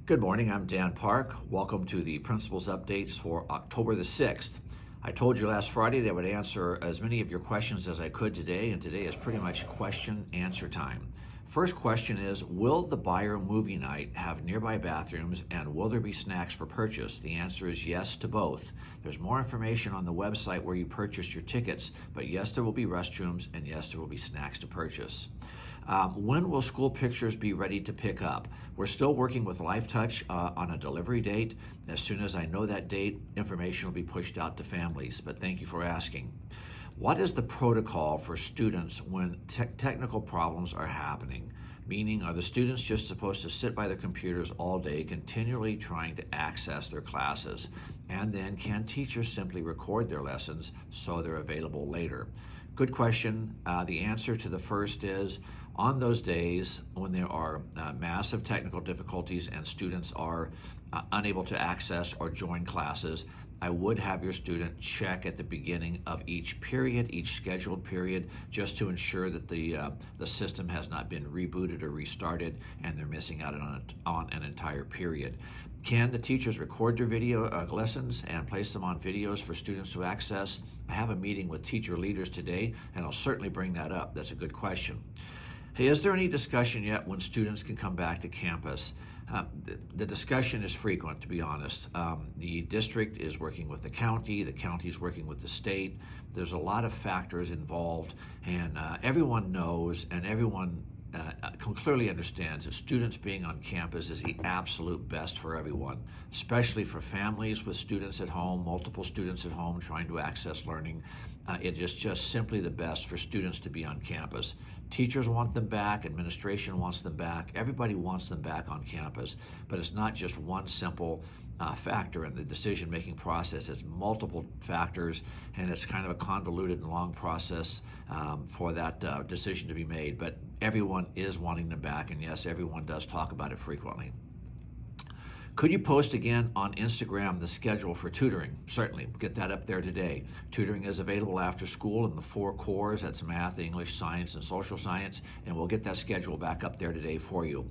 Good morning, I'm Dan Park. Welcome to the Principals Updates for October the 6th. I told you last Friday that I would answer as many of your questions as I could today, and today is pretty much question answer time. First question is, will the Buyer movie night have nearby bathrooms and will there be snacks for purchase? The answer is yes to both. There's more information on the website where you purchased your tickets, but yes, there will be restrooms and yes, there will be snacks to purchase. When will school pictures be ready to pick up? We're still working with LifeTouch on a delivery date. As soon as I know that date, information will be pushed out to families, but thank you for asking. What is the protocol for students when technical problems are happening? Meaning, are the students just supposed to sit by their computers all day, continually trying to access their classes? And then can teachers simply record their lessons so they're available later? Good question. The answer to the first is, on those days when there are massive technical difficulties and students are unable to access or join classes, I would have your student check at the beginning of each period, each scheduled period, just to ensure that the system has not been rebooted or restarted and they're missing out on an entire period. Can the teachers record their video lessons and place them on videos for students to access? I have a meeting with teacher leaders today, and I'll certainly bring that up. That's a good question. Hey, is there any discussion yet when students can come back to campus? The discussion is frequent, to be honest. The district is working with the county is working with the state. There's a lot of factors involved, and everyone knows and everyone clearly understands that students being on campus is the absolute best for everyone, especially for families with students at home, multiple students at home trying to access learning. It is just simply the best for students to be on campus. Teachers want them back, administration wants them back, everybody wants them back on campus, but it's not just one simple factor in the decision-making process. It's multiple factors, and it's kind of a convoluted and long process for that decision to be made, but everyone is wanting them back, and yes, everyone does talk about it frequently. Could you post again on Instagram the schedule for tutoring? Certainly, get that up there today. Tutoring is available after school in the 4 cores, that's math, English, science, and social science, and we'll get that schedule back up there today for you.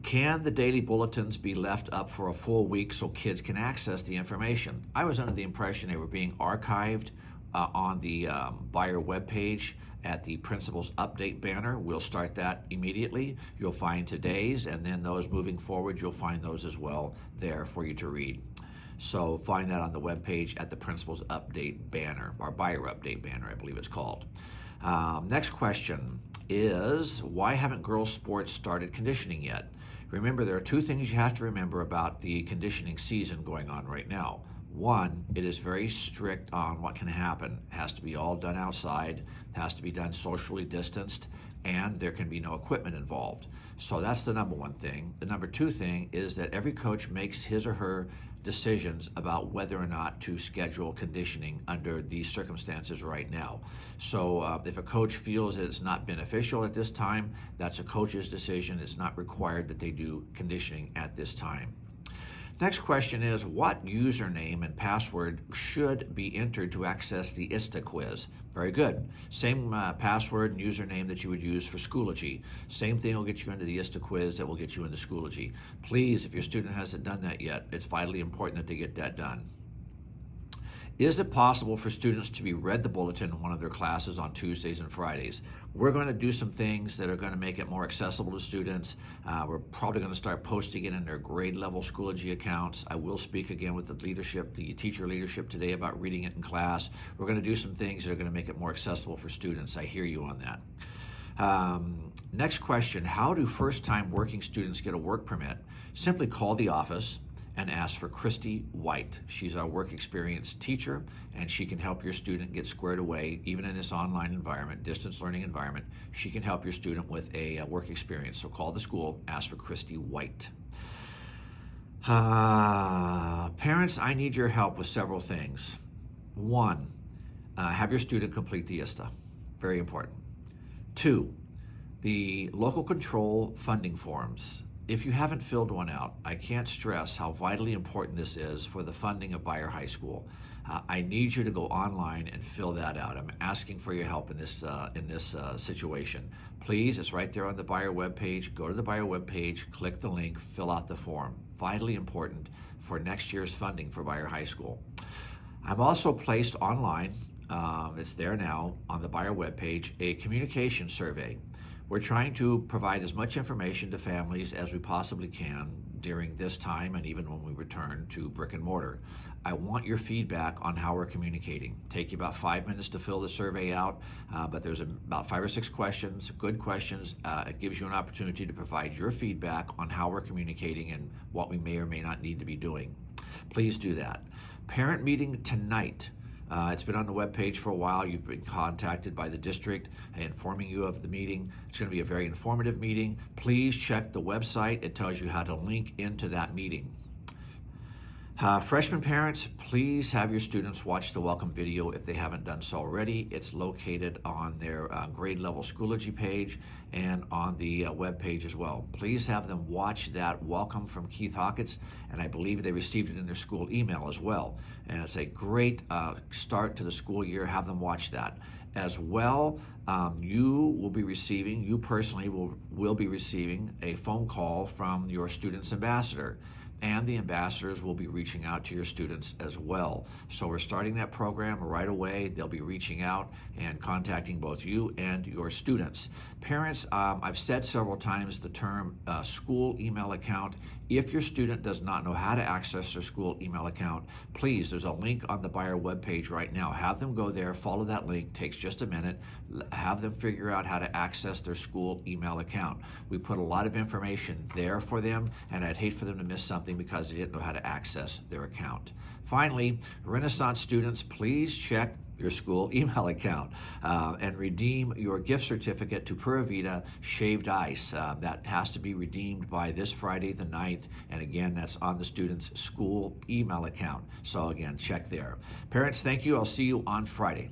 Can the daily bulletins be left up for a full week so kids can access the information? I was under the impression they were being archived on the Buyer webpage at the Principals Update banner. We'll start that immediately. You'll find today's, and then those moving forward, you'll find those as well there for you to read. So find that on the webpage at the Principals Update banner, or Buyer Update banner, I believe it's called. Next question is, why haven't girls' sports started conditioning yet? Remember, there are 2 things you have to remember about the conditioning season going on right now. One, it is very strict on what can happen. It has to be all done outside, has to be done socially distanced, and there can be no equipment involved. So that's the number 1 thing. The number 2 thing is that every coach makes his or her decisions about whether or not to schedule conditioning under these circumstances right now. So if a coach feels that it's not beneficial at this time, that's a coach's decision. It's not required that they do conditioning at this time. Next question is, what username and password should be entered to access the ITA Quiz? Very good. Same password and username that you would use for Schoology. Same thing will get you into the ITA Quiz that will get you into Schoology. Please, if your student hasn't done that yet, it's vitally important that they get that done. Is it possible for students to be read the bulletin in one of their classes on Tuesdays and Fridays? We're going to do some things that are going to make it more accessible to students. We're probably going to start posting it in their grade level Schoology accounts. I will speak again with the leadership, the teacher leadership today about reading it in class. We're going to do some things that are going to make it more accessible for students. I hear you on that. Next question, how do first-time working students get a work permit? Simply call the office and ask for Christy White. She's our work experience teacher, and she can help your student get squared away, even in this online environment, distance learning environment. She can help your student with a work experience. So call the school, ask for Christy White. Parents, I need your help with several things. 1, have your student complete the ISTA. Very important. 2, the local control funding forms. If you haven't filled one out, I can't stress how vitally important this is for the funding of Buyer High School. I need you to go online and fill that out. I'm asking for your help in this situation. Please, it's right there on the Buyer webpage. Go to the Buyer webpage, click the link, fill out the form. Vitally important for next year's funding for Buyer High School. I've also placed online, it's there now on the Buyer webpage, a communication survey. We're trying to provide as much information to families as we possibly can during this time and even when we return to brick and mortar. I want your feedback on how we're communicating. Take you about 5 minutes to fill the survey out, but there's about 5 or 6 questions, good questions. It gives you an opportunity to provide your feedback on how we're communicating and what we may or may not need to be doing. Please do that. Parent meeting tonight. It's been on the webpage for a while. You've been contacted by the district informing you of the meeting. It's going to be a very informative meeting. Please check the website. It tells you how to link into that meeting. Freshman parents, please have your students watch the welcome video if they haven't done so already. It's located on their grade level Schoology page and on the web page as well. Please have them watch that welcome from Keith Hawkins, and I believe they received it in their school email as well. And it's a great start to the school year. Have them watch that. As well, you personally will be receiving a phone call from your student's ambassador, and the ambassadors will be reaching out to your students as well. So we're starting that program right away. They'll be reaching out and contacting both you and your students. Parents, I've said several times the term school email account. If your student does not know how to access their school email account, please, there's a link on the Buyer webpage right now. Have them go there, follow that link, takes just a minute, have them figure out how to access their school email account. We put a lot of information there for them, and I'd hate for them to miss something because they didn't know how to access their account. Finally, Renaissance students, please check your school email account and redeem your gift certificate to Pura Vida Shaved Ice. That has to be redeemed by this Friday the 9th, and again, that's on the student's school email account. So again, check there. Parents, thank you. I'll see you on Friday.